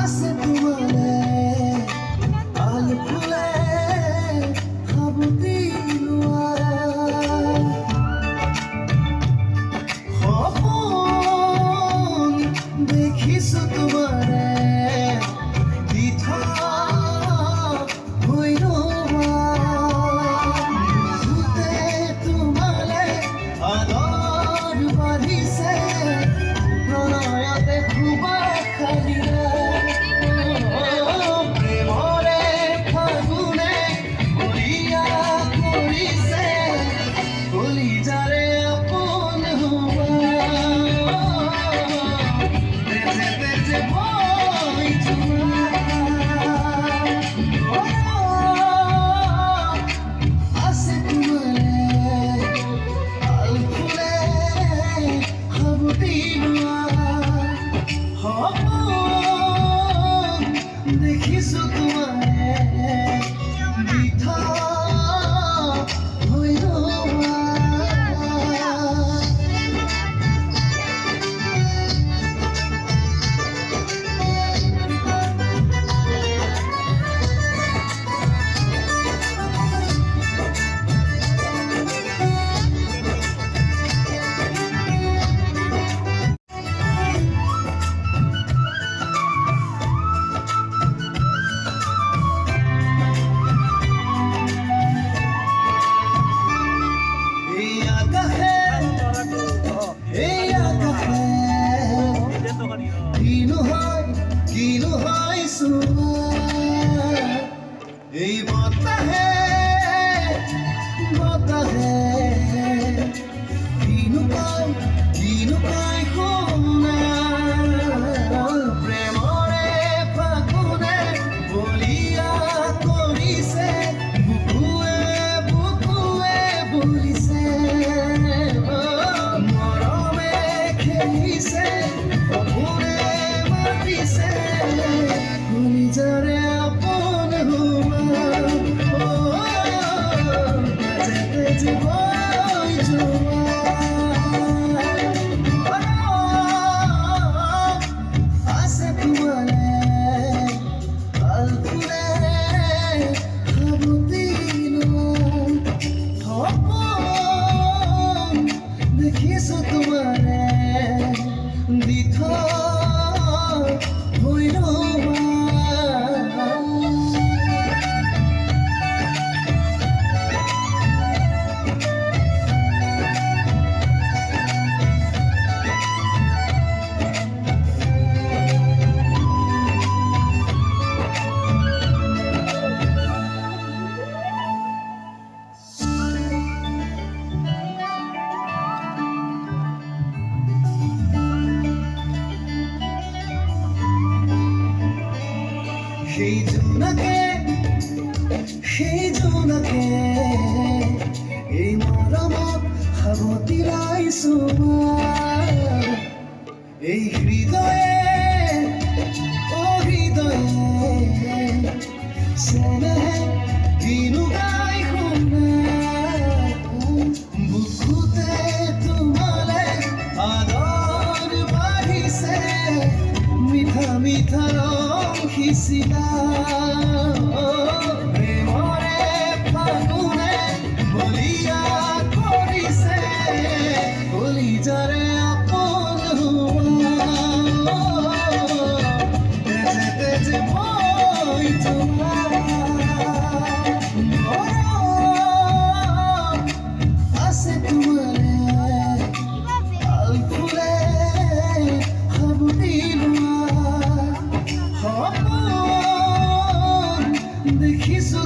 আছে তোমাৰে আল ফুলে খাবতি লোৱা সপোন দেখিছো তোমাৰে দেখিছো তোমাৰে মিঠা হৈ ৰবা কিনো হয় এই বতাহে কিনো পাই শুনা প্ৰেমৰে ফাগুনে বলিয়া কৰিছে বুকুৱে বলিছে মৰমে খেলিছে নিজৰে আপোন হোৱা যেতে জীৱই যোৱা আছে তোমাৰে আল ফুলে খাবতি লোৱা সপোন দেখিছো তোমাৰে দি থৈ হৈ ৰবা সেই জোনাকে এই মৰমত সাৱটি লাইছো এই হৃদয়ে চেনেহে কিনো গাই শুনা বুকুতে তোমালে আদৰ বাঢ়িছে মিঠা মিঠা ৰং সিঁচিলা যাৰে আপন তেজে বই তোমাৰ আছে তোমাৰে আল ফুলে খাবতি লোৱা সপোন দেখিছো